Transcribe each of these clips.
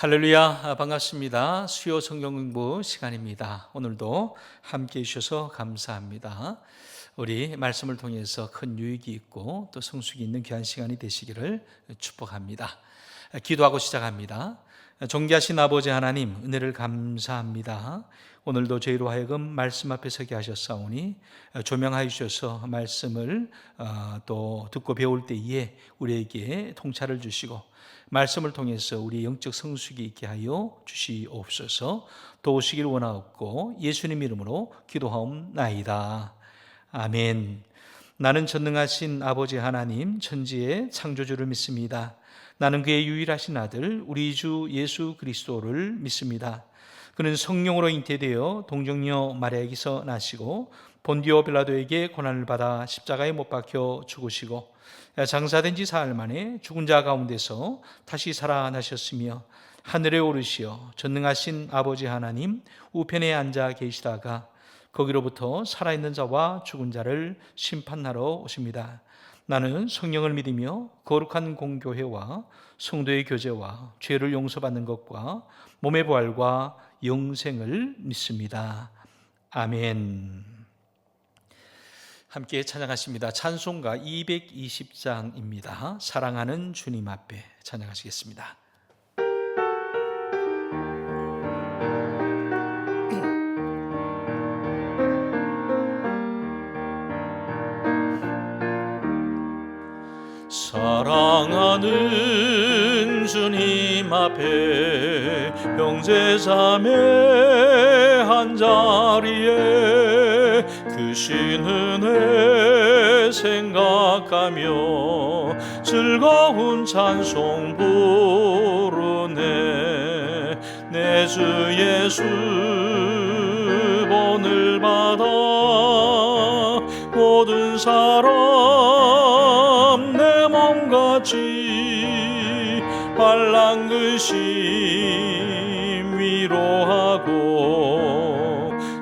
할렐루야, 반갑습니다. 수요 성경 공부 시간입니다. 오늘도 함께 해주셔서 감사합니다. 우리 말씀을 통해서 큰 유익이 있고 또 성숙이 있는 귀한 시간이 되시기를 축복합니다. 기도하고 시작합니다. 존귀하신 아버지 하나님, 은혜를 감사합니다. 오늘도 저희로 하여금 말씀 앞에 서게 하셨사오니 조명하여 주셔서 말씀을 또 듣고 배울 때에 우리에게 통찰을 주시고 말씀을 통해서 우리 영적 성숙이 있게 하여 주시옵소서. 도우시길 원하옵고 예수님 이름으로 기도하옵나이다. 아멘. 나는 전능하신 아버지 하나님 천지의 창조주를 믿습니다. 나는 그의 유일하신 아들 우리 주 예수 그리스도를 믿습니다. 그는 성령으로 잉태되어 동정녀 마리아에게서 나시고 본디오 빌라도에게 고난을 받아 십자가에 못 박혀 죽으시고 장사된 지 사흘 만에 죽은 자 가운데서 다시 살아나셨으며 하늘에 오르시어 전능하신 아버지 하나님 우편에 앉아 계시다가 거기로부터 살아있는 자와 죽은 자를 심판하러 오십니다. 나는 성령을 믿으며 거룩한 공교회와 성도의 교제와 죄를 용서받는 것과 몸의 부활과 영생을 믿습니다. 아멘. 함께 찬양하십니다. 찬송가 220장입니다. 사랑하는 주님 앞에 찬양하시겠습니다. 사랑하는 주님 앞에 형제자매 한자리에 크신 은혜 생각하며 즐거운 찬송 부르네. 내 주 예수 본을 받아 모든 사람 내 몸같이 환난근심 위로하고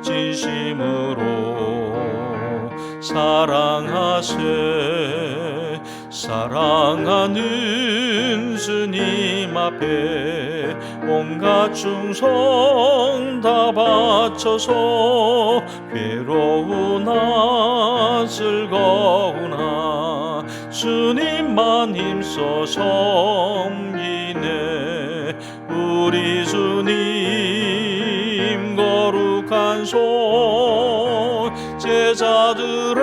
진심으로 사랑하세. 사랑하는 주님 앞에 온갖 충성 다 바쳐서 괴로우나 즐거우나 주님만 힘써 섬기네. 우리 주님 거룩한 손 제자들의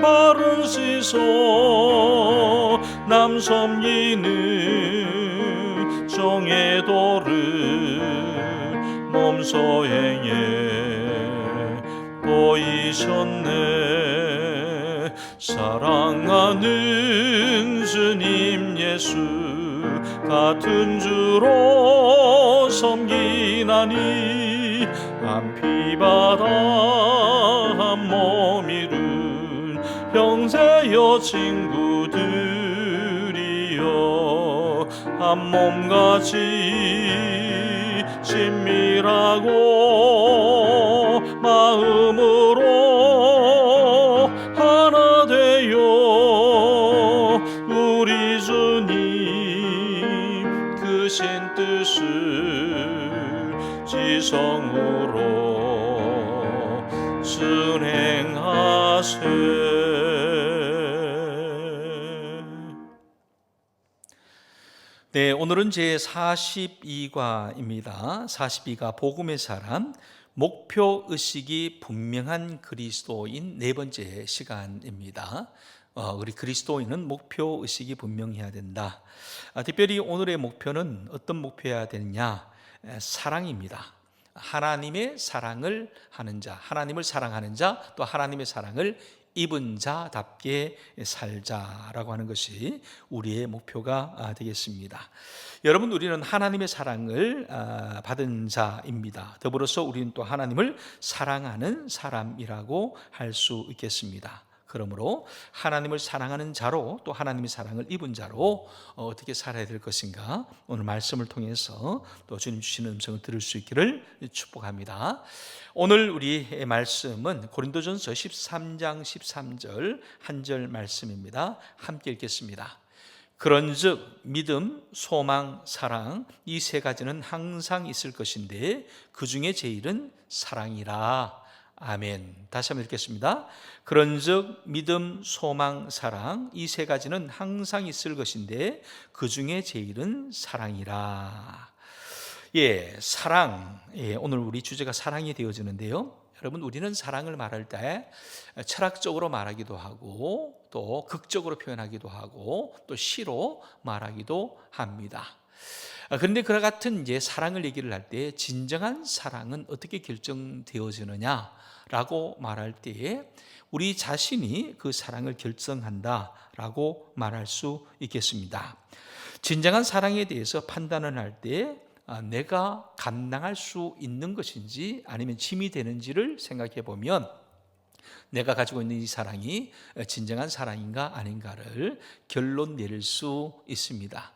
바른 시선 남 섬기는 종의 도를 몸소 행해 보이셨네. 사랑하는 주님 예수 같은 주로 섬기나니 한 피바다 한 몸 이룬 형제여 친구들이여 한 몸같이 친밀하고 마음으로 하나 되어 우리 주님 크신 뜻을 지성으로 순행하세. 네, 오늘은 제 42과입니다. 42가 복음의 사람, 목표의식이 분명한 그리스도인 네 번째 시간입니다. 우리 그리스도인은 목표의식이 분명해야 된다. 특별히 오늘의 목표는 어떤 목표여야 되느냐? 사랑입니다. 하나님의 사랑을 하는 자, 하나님을 사랑하는 자, 또 하나님의 사랑을 입은 자답게 살자라고 하는 것이 우리의 목표가 되겠습니다. 여러분, 우리는 하나님의 사랑을 받은 자입니다. 더불어서 우리는 또 하나님을 사랑하는 사람이라고 할 수 있겠습니다. 그러므로 하나님을 사랑하는 자로 또 하나님의 사랑을 입은 자로 어떻게 살아야 될 것인가, 오늘 말씀을 통해서 또 주님 주시는 음성을 들을 수 있기를 축복합니다. 오늘 우리의 말씀은 고린도전서 13장 13절 한 절 말씀입니다. 함께 읽겠습니다. 그런즉 믿음, 소망, 사랑 이 세 가지는 항상 있을 것인데 그 중에 제일은 사랑이라. 아멘. 다시 한번 읽겠습니다. 그런즉 믿음, 소망, 사랑 이 세 가지는 항상 있을 것인데 그 중에 제일은 사랑이라. 사랑. 오늘 우리 주제가 사랑이 되어지는데요. 여러분, 우리는 사랑을 말할 때 철학적으로 말하기도 하고 또 극적으로 표현하기도 하고 또 시로 말하기도 합니다. 그런데 그와 같은 사랑을 얘기를 할 때 진정한 사랑은 어떻게 결정되어지느냐라고 말할 때에 우리 자신이 그 사랑을 결정한다라고 말할 수 있겠습니다. 진정한 사랑에 대해서 판단을 할 때 내가 감당할 수 있는 것인지 아니면 짐이 되는지를 생각해 보면 내가 가지고 있는 이 사랑이 진정한 사랑인가 아닌가를 결론 내릴 수 있습니다.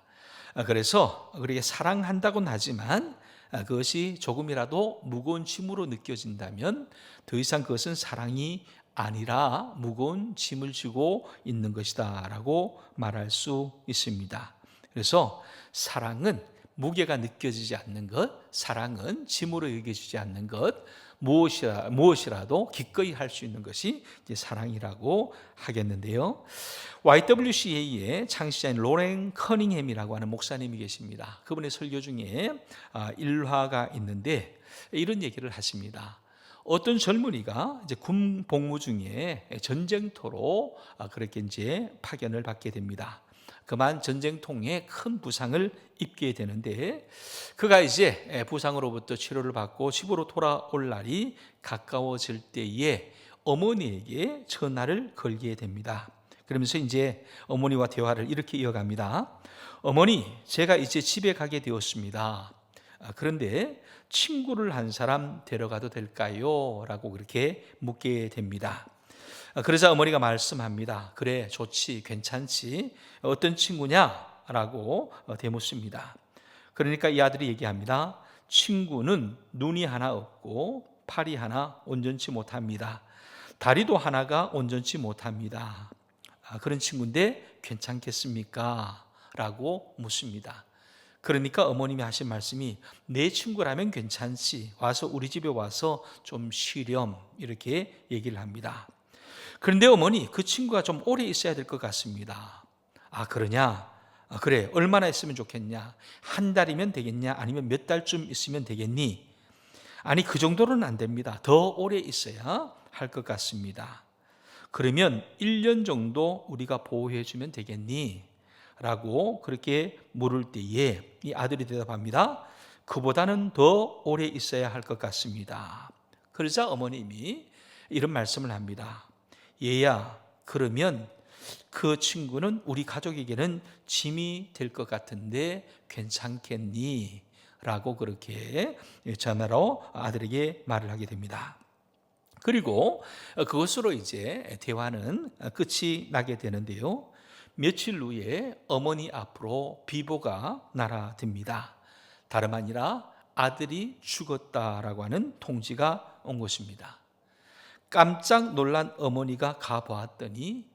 그래서 그렇게 사랑한다고는 하지만 그것이 조금이라도 무거운 짐으로 느껴진다면 더 이상 그것은 사랑이 아니라 무거운 짐을 지고 있는 것이다 라고 말할 수 있습니다. 그래서 사랑은 무게가 느껴지지 않는 것, 사랑은 짐으로 여겨지지 않는 것, 무엇이라도 기꺼이 할 수 있는 것이 이제 사랑이라고 하겠는데요. YWCA의 창시자인 로렌 커닝햄이라고 하는 목사님이 계십니다. 그분의 설교 중에 일화가 있는데 이런 얘기를 하십니다. 어떤 젊은이가 이제 군 복무 중에 전쟁터로 그렇게 이제 파견을 받게 됩니다. 그만 전쟁통에 큰 부상을 입게 되는데 그가 이제 부상으로부터 치료를 받고 집으로 돌아올 날이 가까워질 때에 어머니에게 전화를 걸게 됩니다. 그러면서 이제 어머니와 대화를 이렇게 이어갑니다. 어머니, 제가 이제 집에 가게 되었습니다. 그런데 친구를 한 사람 데려가도 될까요? 라고 그렇게 묻게 됩니다. 그래서 어머니가 말씀합니다. 그래, 좋지, 괜찮지. 어떤 친구냐? 라고 대묻습니다. 그러니까 이 아들이 얘기합니다. 친구는 눈이 하나 없고 팔이 하나 온전치 못합니다. 다리도 하나가 온전치 못합니다. 그런 친구인데 괜찮겠습니까? 라고 묻습니다. 그러니까 어머님이 하신 말씀이 내 친구라면 괜찮지. 와서 우리 집에 와서 좀 쉬렴. 이렇게 얘기를 합니다. 그런데 어머니, 그 친구가 좀 오래 있어야 될 것 같습니다. 그러냐? 그래, 얼마나 있으면 좋겠냐? 한 달이면 되겠냐? 아니면 몇 달쯤 있으면 되겠니? 아니, 그 정도는 안 됩니다. 더 오래 있어야 할 것 같습니다. 그러면 1년 정도 우리가 보호해 주면 되겠니? 라고 그렇게 물을 때에 이 아들이 대답합니다. 그보다는 더 오래 있어야 할 것 같습니다. 그러자 어머님이 이런 말씀을 합니다. 얘야, 그러면 그 친구는 우리 가족에게는 짐이 될 것 같은데 괜찮겠니? 라고 그렇게 전화로 아들에게 말을 하게 됩니다. 그리고 그것으로 이제 대화는 끝이 나게 되는데요. 며칠 후에 어머니 앞으로 비보가 날아듭니다. 다름 아니라 아들이 죽었다라고 하는 통지가 온 것입니다. 깜짝 놀란 어머니가 가보았더니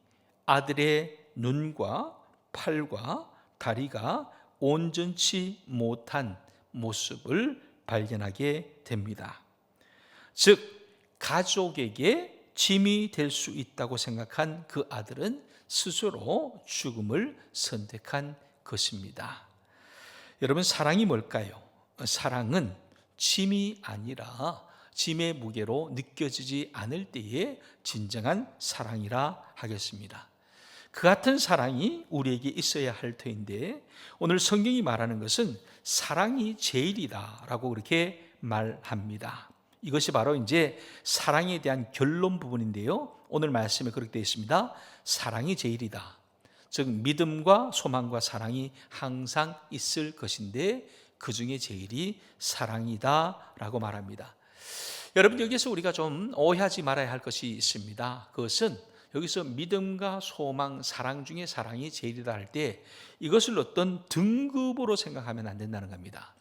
아들의 눈과 팔과 다리가 온전치 못한 모습을 발견하게 됩니다. 즉, 가족에게 짐이 될 수 있다고 생각한 그 아들은 스스로 죽음을 선택한 것입니다. 여러분, 사랑이 뭘까요? 사랑은 짐이 아니라 짐의 무게로 느껴지지 않을 때에 진정한 사랑이라 하겠습니다. 그 같은 사랑이 우리에게 있어야 할 터인데 오늘 성경이 말하는 것은 사랑이 제일이다라고 그렇게 말합니다. 이것이 바로 이제 사랑에 대한 결론 부분인데요. 오늘 말씀에 그렇게 되어 있습니다. 사랑이 제일이다. 즉 믿음과 소망과 사랑이 항상 있을 것인데 그 중에 제일이 사랑이다라고 말합니다. 여러분, 여기서 우리가 좀 오해하지 말아야 할 것이 있습니다. 그것은 여기서 믿음과 소망, 사랑 중에 사랑이 제일이다 할 때 이것을 어떤 등급으로 생각하면 안 된다는 겁니다.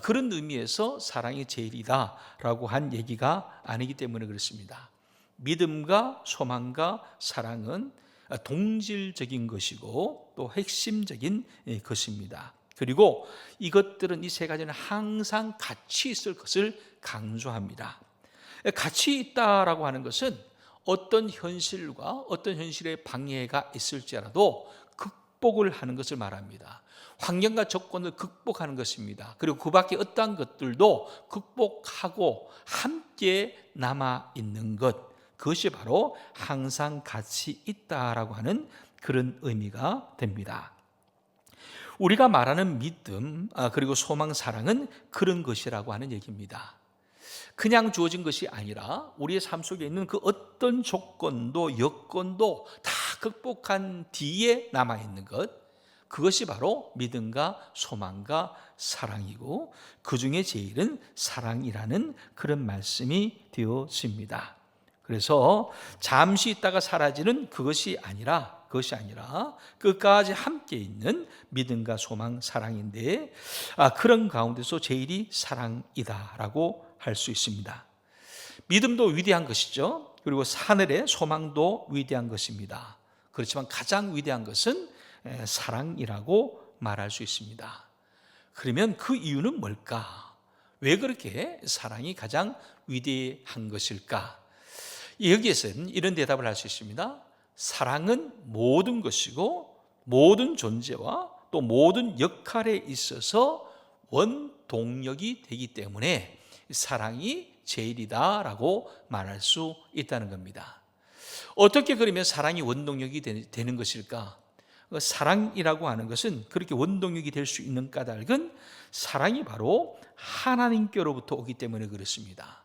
그런 의미에서 사랑이 제일이다라고 한 얘기가 아니기 때문에 그렇습니다. 믿음과 소망과 사랑은 동질적인 것이고 또 핵심적인 것입니다. 그리고 이것들은 이 세 가지는 항상 같이 있을 것을 강조합니다. 같이 있다라고 하는 것은 어떤 현실과 어떤 현실의 방해가 있을지라도 극복을 하는 것을 말합니다. 환경과 조건을 극복하는 것입니다. 그리고 그 밖에 어떠한 것들도 극복하고 함께 남아있는 것, 그것이 바로 항상 같이 있다라고 하는 그런 의미가 됩니다. 우리가 말하는 믿음, 그리고 소망, 사랑은 그런 것이라고 하는 얘기입니다. 그냥 주어진 것이 아니라 우리의 삶 속에 있는 그 어떤 조건도 여건도 다 극복한 뒤에 남아있는 것, 그것이 바로 믿음과 소망과 사랑이고 그 중에 제일은 사랑이라는 그런 말씀이 되어집니다. 그래서 잠시 있다가 사라지는 그것이 아니라 끝까지 함께 있는 믿음과 소망, 사랑인데 그런 가운데서 제일이 사랑이다라고 할 수 있습니다. 믿음도 위대한 것이죠. 그리고 하늘의 소망도 위대한 것입니다. 그렇지만 가장 위대한 것은 사랑이라고 말할 수 있습니다. 그러면 그 이유는 뭘까? 왜 그렇게 사랑이 가장 위대한 것일까? 여기에서는 이런 대답을 할 수 있습니다. 사랑은 모든 것이고 모든 존재와 또 모든 역할에 있어서 원동력이 되기 때문에 사랑이 제일이다라고 말할 수 있다는 겁니다. 어떻게 그러면 사랑이 원동력이 되는 것일까? 사랑이라고 하는 것은 그렇게 원동력이 될 수 있는 까닭은 사랑이 바로 하나님께로부터 오기 때문에 그렇습니다.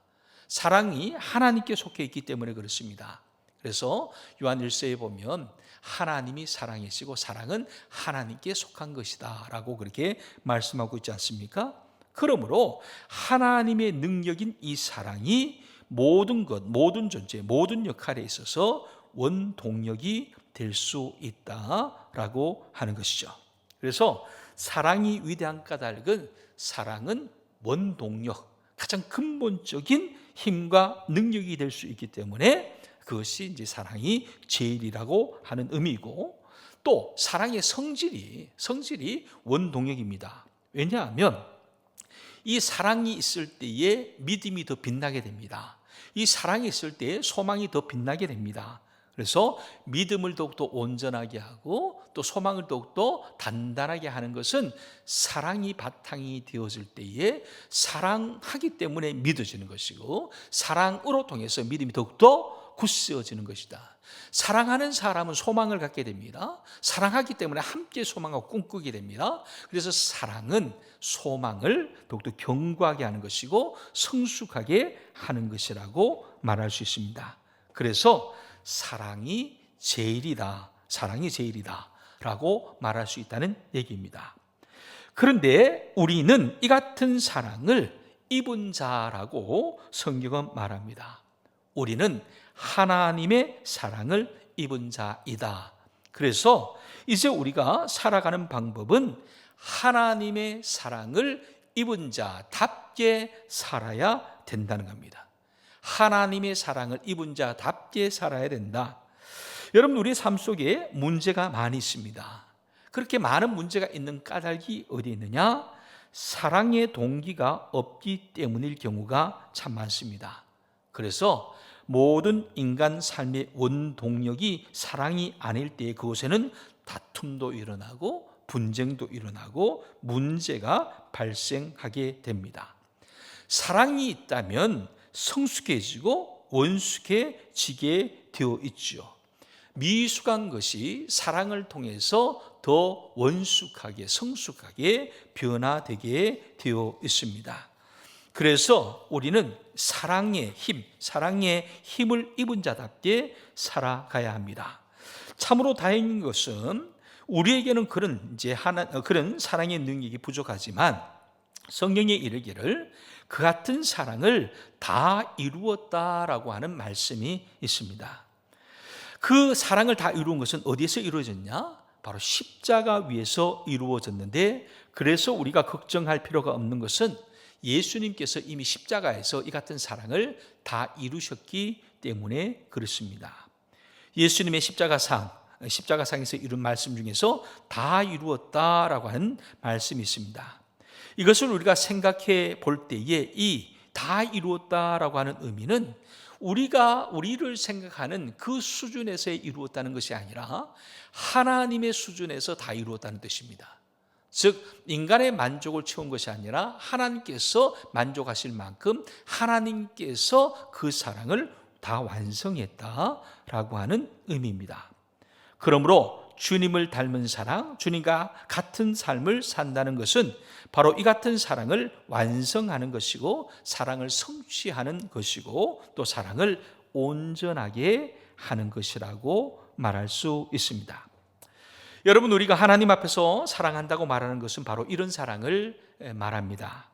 사랑이 하나님께 속해 있기 때문에 그렇습니다. 그래서 요한 1서에 보면 하나님이 사랑이시고 사랑은 하나님께 속한 것이다 라고 그렇게 말씀하고 있지 않습니까? 그러므로 하나님의 능력인 이 사랑이 모든 것, 모든 존재, 모든 역할에 있어서 원동력이 될 수 있다라고 하는 것이죠. 그래서 사랑이 위대한 까닭은 사랑은 원동력, 가장 근본적인 힘과 능력이 될 수 있기 때문에 그것이 이제 사랑이 제일이라고 하는 의미고, 또 사랑의 성질이 원동력입니다. 왜냐하면 이 사랑이 있을 때에 믿음이 더 빛나게 됩니다. 이 사랑이 있을 때에 소망이 더 빛나게 됩니다. 그래서 믿음을 더욱더 온전하게 하고 또 소망을 더욱더 단단하게 하는 것은 사랑이 바탕이 되어질 때에 사랑하기 때문에 믿어지는 것이고, 사랑으로 통해서 믿음이 더욱더 굳세어지는 것이다. 사랑하는 사람은 소망을 갖게 됩니다. 사랑하기 때문에 함께 소망하고 꿈꾸게 됩니다. 그래서 사랑은 소망을 더욱더 견고하게 하는 것이고 성숙하게 하는 것이라고 말할 수 있습니다. 그래서 사랑이 제일이다 라고 말할 수 있다는 얘기입니다. 그런데 우리는 이 같은 사랑을 입은 자라고 성경은 말합니다. 우리는 하나님의 사랑을 입은 자이다. 그래서 이제 우리가 살아가는 방법은 하나님의 사랑을 입은 자답게 살아야 된다는 겁니다. 하나님의 사랑을 입은 자답게 살아야 된다. 여러분, 우리 삶 속에 문제가 많이 있습니다. 그렇게 많은 문제가 있는 까닭이 어디 있느냐? 사랑의 동기가 없기 때문일 경우가 참 많습니다. 그래서 모든 인간 삶의 원동력이 사랑이 아닐 때에 그곳에는 다툼도 일어나고 분쟁도 일어나고 문제가 발생하게 됩니다. 사랑이 있다면 성숙해지고 원숙해지게 되어 있죠. 미숙한 것이 사랑을 통해서 더 원숙하게 성숙하게 변화되게 되어 있습니다. 그래서 우리는 사랑의 힘을 입은 자답게 살아가야 합니다. 참으로 다행인 것은 우리에게는 그런 사랑의 능력이 부족하지만 성경에 이르기를 그 같은 사랑을 다 이루었다라고 하는 말씀이 있습니다. 그 사랑을 다 이루은 것은 어디에서 이루어졌냐? 바로 십자가 위에서 이루어졌는데, 그래서 우리가 걱정할 필요가 없는 것은 예수님께서 이미 십자가에서 이 같은 사랑을 다 이루셨기 때문에 그렇습니다. 예수님의 십자가 삶, 십자가상에서 이룬 말씀 중에서 다 이루었다라고 하는 말씀이 있습니다. 이것을 우리가 생각해 볼 때에 이 다 이루었다라고 하는 의미는 우리가 우리를 생각하는 그 수준에서 이루었다는 것이 아니라 하나님의 수준에서 다 이루었다는 뜻입니다. 즉 인간의 만족을 채운 것이 아니라 하나님께서 만족하실 만큼 하나님께서 그 사랑을 다 완성했다라고 하는 의미입니다. 그러므로 주님을 닮은 사랑, 주님과 같은 삶을 산다는 것은 바로 이 같은 사랑을 완성하는 것이고 사랑을 성취하는 것이고 또 사랑을 온전하게 하는 것이라고 말할 수 있습니다. 여러분, 우리가 하나님 앞에서 사랑한다고 말하는 것은 바로 이런 사랑을 말합니다.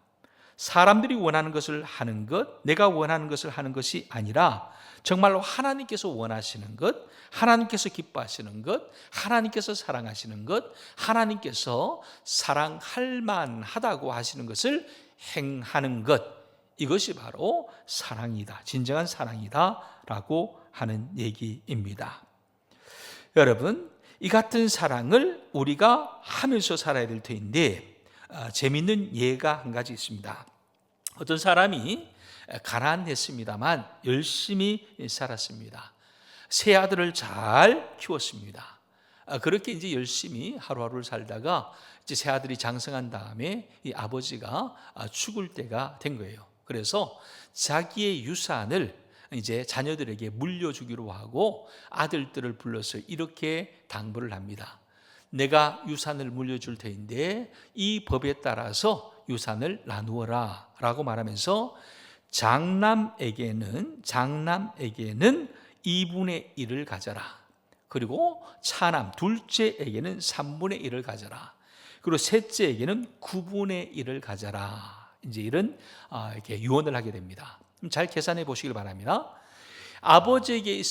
사람들이 원하는 것을 하는 것, 내가 원하는 것을 하는 것이 아니라 정말로 하나님께서 원하시는 것, 하나님께서 기뻐하시는 것, 하나님께서 사랑하시는 것, 하나님께서 사랑할 만하다고 하시는 것을 행하는 것, 이것이 바로 사랑이다, 진정한 사랑이다 라고 하는 얘기입니다. 여러분, 이 같은 사랑을 우리가 하면서 살아야 될 터인데 재미있는 예가 한 가지 있습니다. 어떤 사람이 가난했습니다만 열심히 살았습니다. 세 아들을 잘 키웠습니다. 그렇게 이제 열심히 하루하루를 살다가 이제 세 아들이 장성한 다음에 이 아버지가 죽을 때가 된 거예요. 그래서 자기의 유산을 이제 자녀들에게 물려주기로 하고 아들들을 불러서 이렇게 당부를 합니다. 내가 유산을 물려줄 터인데 이 법에 따라서 유산을 나누어라 라고 말하면서 장남에게는 2분의 1을 가져라. 그리고 차남 둘째에게는 3분의 1을 가져라. 그리고 셋째에게는 9분의 1을 가져라. 이제 이런 이렇게 유언을 하게 됩니다. 잘 계산해 보시길 바랍니다. 아버지에게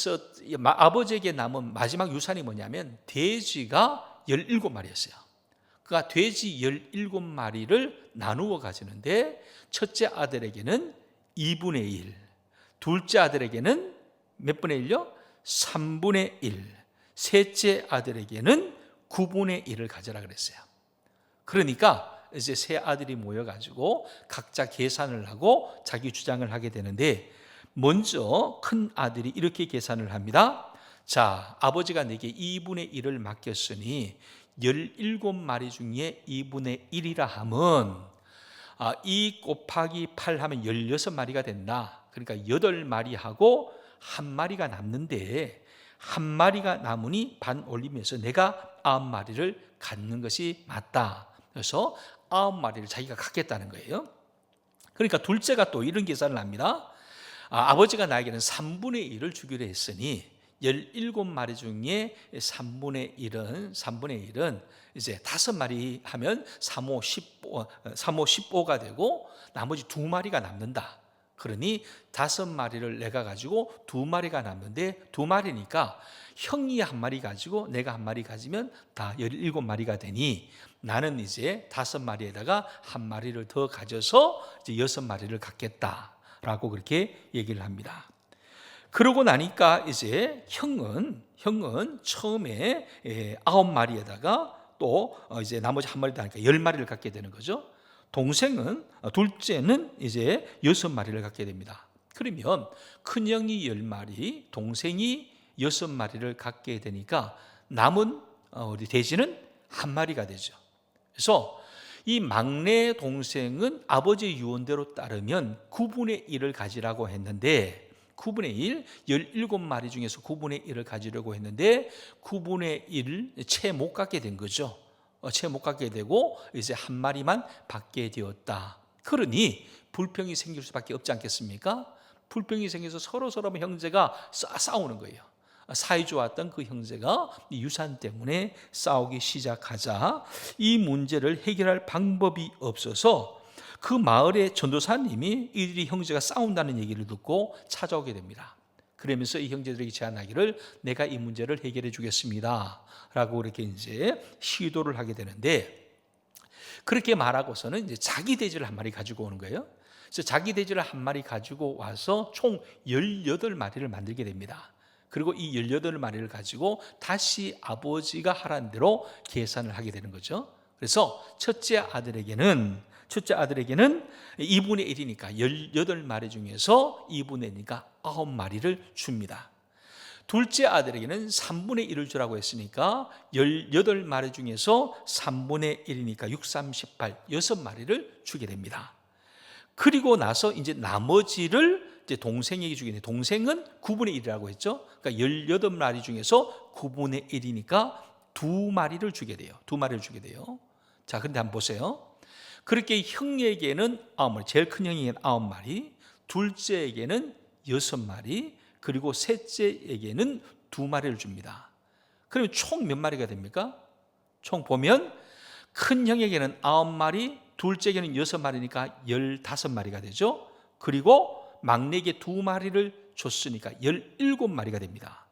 남은 마지막 유산이 뭐냐면 돼지가 17마리였어요. 그러니까 돼지 17마리를 나누어 가지는데 첫째 아들에게는 2분의 1, 둘째 아들에게는 몇 분의 1요? 3분의 1, 셋째 아들에게는 9분의 1을 가져라 그랬어요. 그러니까 이제 세 아들이 모여가지고 각자 계산을 하고 자기 주장을 하게 되는데 먼저 큰 아들이 이렇게 계산을 합니다. 자, 아버지가 내게 2분의 1을 맡겼으니 17마리 중에 2분의 1이라 하면 2 곱하기 8 하면 16마리가 된다. 그러니까 8마리하고 1마리가 남는데 1마리가 남으니 반 올리면서 내가 9마리를 갖는 것이 맞다. 그래서 9마리를 자기가 갖겠다는 거예요. 그러니까 둘째가 또 이런 계산을 합니다. 아버지가 나에게는 3분의 1을 주기로 했으니 17마리 중에 3분의 1은 이제 5마리 하면 3, 5, 15가 되고 나머지 2마리가 남는다. 그러니 5마리를 내가 가지고 2마리가 남는데 2마리니까 형이 1마리 가지고 내가 1마리 가지면 다 17마리가 되니 나는 이제 5마리에다가 1마리를 더 가져서 이제 6마리를 갖겠다라고 그렇게 얘기를 합니다. 그러고 나니까 이제 형은 처음에 9마리에다가 또 이제 나머지 1마리 더 하니까 10마리를 갖게 되는 거죠. 둘째는 이제 6마리를 갖게 됩니다. 그러면 큰형이 10마리, 동생이 6마리를 갖게 되니까 남은 우리 돼지는 1마리가 되죠. 그래서 이 막내 동생은 아버지의 유언대로 따르면 9분의 1을 가지라고 했는데 9분의 1, 17마리 중에서 9분의 1을 가지려고 했는데 9분의 1을 채 못 갖게 된 거죠. 채 못 갖게 되고 이제 1마리만 받게 되었다. 그러니 불평이 생길 수밖에 없지 않겠습니까? 불평이 생겨서 서로 형제가 싸우는 거예요. 사이 좋았던 그 형제가 유산 때문에 싸우기 시작하자 이 문제를 해결할 방법이 없어서 그 마을의 전도사님이 이들이 형제가 싸운다는 얘기를 듣고 찾아오게 됩니다. 그러면서 이 형제들에게 제안하기를 내가 이 문제를 해결해 주겠습니다 라고 그렇게 이제 시도를 하게 되는데 그렇게 말하고서는 이제 자기 돼지를 1마리 가지고 오는 거예요. 그래서 자기 돼지를 1마리 가지고 와서 총 18마리를 만들게 됩니다. 그리고 이 18마리를 가지고 다시 아버지가 하라는 대로 계산을 하게 되는 거죠. 그래서 첫째 아들에게는 2분의 1이니까 18마리 중에서 2분의 1이니까 9마리를 줍니다. 둘째 아들에게는 3분의 1을 주라고 했으니까 18마리 중에서 3분의 1이니까 6, 3, 18, 6마리를 주게 됩니다. 그리고 나서 이제 나머지를 이제 동생에게 주게 돼요. 동생은 9분의 1이라고 했죠. 그러니까 18마리 중에서 9분의 1이니까 2마리를 주게 돼요. 2마리를 주게 돼요. 자, 그런데 한번 보세요. 그렇게 형에게는 9마리, 제일 큰 형에게는 9마리, 둘째에게는 6마리, 그리고 셋째에게는 2마리를 줍니다. 그러면 총 몇 마리가 됩니까? 총 보면 큰 형에게는 9마리, 둘째에게는 6마리니까 15마리가 되죠. 그리고 막내에게 2마리를 줬으니까 17마리가 됩니다.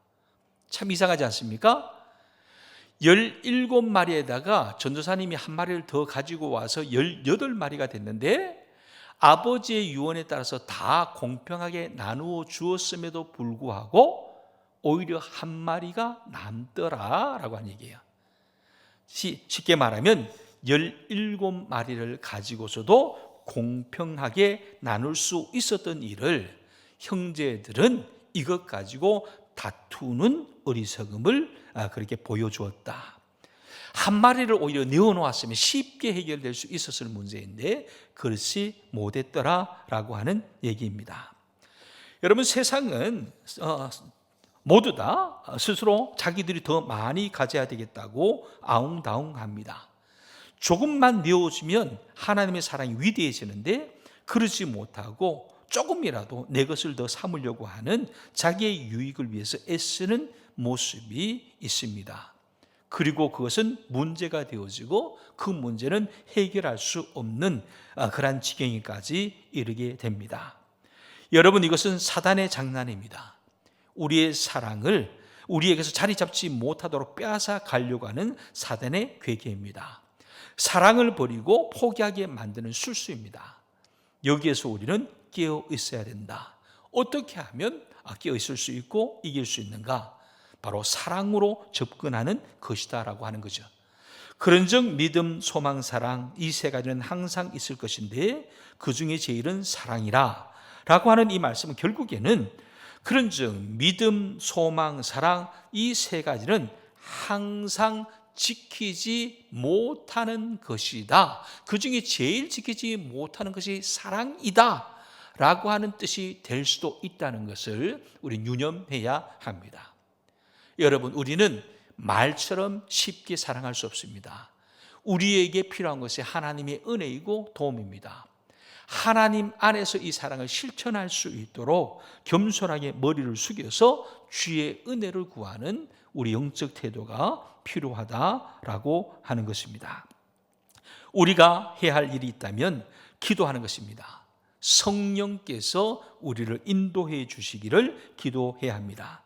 참 이상하지 않습니까? 17마리에다가 전도사님이 한 마리를 더 가지고 와서 18마리가 됐는데 아버지의 유언에 따라서 다 공평하게 나누어 주었음에도 불구하고 오히려 한 마리가 남더라라고 하는 얘기예요. 쉽게 말하면 17마리를 가지고서도 공평하게 나눌 수 있었던 일을 형제들은 이것 가지고 다투는 어리석음을 그렇게 보여주었다. 한 마리를 오히려 내어놓았으면 쉽게 해결될 수 있었을 문제인데 그렇지 못했더라라고 하는 얘기입니다. 여러분, 세상은 모두 다 스스로 자기들이 더 많이 가져야 되겠다고 아웅다웅합니다. 조금만 내어주면 하나님의 사랑이 위대해지는데 그러지 못하고 조금이라도 내 것을 더 삼으려고 하는 자기의 유익을 위해서 애쓰는 모습이 있습니다. 그리고 그것은 문제가 되어지고 그 문제는 해결할 수 없는 그러한 지경에까지 이르게 됩니다. 여러분, 이것은 사단의 장난입니다. 우리의 사랑을 우리에게서 자리 잡지 못하도록 빼앗아 가려고 하는 사단의 괴계입니다. 사랑을 버리고 포기하게 만드는 술수입니다. 여기에서 우리는 깨어 있어야 된다. 어떻게 하면 깨어 있을 수 있고 이길 수 있는가? 바로 사랑으로 접근하는 것이다 라고 하는 거죠. 그런즉 믿음, 소망, 사랑 이 세 가지는 항상 있을 것인데 그 중에 제일은 사랑이라 라고 하는 이 말씀은 결국에는 그런즉 믿음, 소망, 사랑 이 세 가지는 항상 지키지 못하는 것이다. 그 중에 제일 지키지 못하는 것이 사랑이다 라고 하는 뜻이 될 수도 있다는 것을 우리는 유념해야 합니다. 여러분, 우리는 말처럼 쉽게 사랑할 수 없습니다. 우리에게 필요한 것이 하나님의 은혜이고 도움입니다. 하나님 안에서 이 사랑을 실천할 수 있도록 겸손하게 머리를 숙여서 주의 은혜를 구하는 우리 영적 태도가 필요하다라고 하는 것입니다. 우리가 해야 할 일이 있다면 기도하는 것입니다. 성령께서 우리를 인도해 주시기를 기도해야 합니다.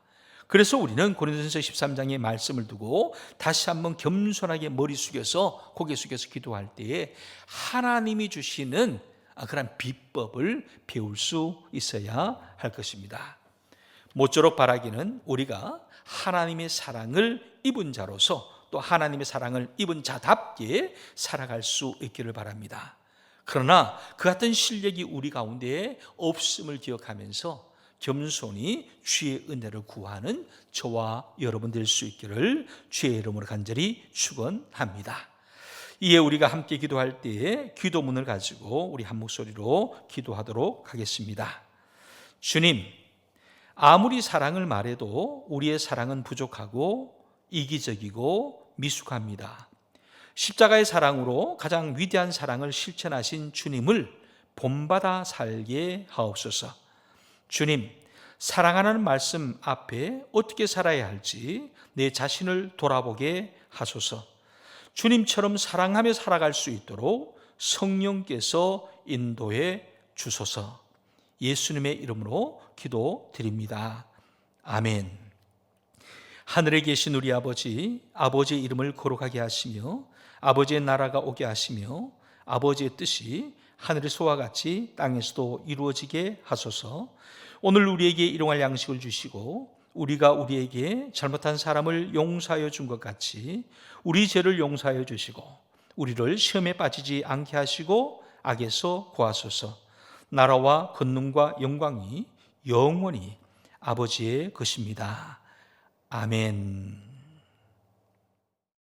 그래서 우리는 고린도전서 13장의 말씀을 두고 다시 한번 겸손하게 머리 숙여서 고개 숙여서 기도할 때에 하나님이 주시는 그런 비법을 배울 수 있어야 할 것입니다. 모쪼록 바라기는 우리가 하나님의 사랑을 입은 자로서 또 하나님의 사랑을 입은 자답게 살아갈 수 있기를 바랍니다. 그러나 그 같은 실력이 우리 가운데 없음을 기억하면서 겸손히 주의 은혜를 구하는 저와 여러분 될 수 있기를 주의 이름으로 간절히 축원합니다. 이에 우리가 함께 기도할 때에 기도문을 가지고 우리 한 목소리로 기도하도록 하겠습니다. 주님, 아무리 사랑을 말해도 우리의 사랑은 부족하고 이기적이고 미숙합니다. 십자가의 사랑으로 가장 위대한 사랑을 실천하신 주님을 본받아 살게 하옵소서. 주님, 사랑하는 말씀 앞에 어떻게 살아야 할지 내 자신을 돌아보게 하소서. 주님처럼 사랑하며 살아갈 수 있도록 성령께서 인도해 주소서. 예수님의 이름으로 기도드립니다. 아멘. 하늘에 계신 우리 아버지, 아버지의 이름을 거룩하게 하시며 아버지의 나라가 오게 하시며 아버지의 뜻이 하늘에서와 같이 땅에서도 이루어지게 하소서. 오늘 우리에게 일용할 양식을 주시고 우리가 우리에게 잘못한 사람을 용서하여 준 것 같이 우리 죄를 용서하여 주시고 우리를 시험에 빠지지 않게 하시고 악에서 구하소서. 나라와 권능과 영광이 영원히 아버지의 것입니다. 아멘.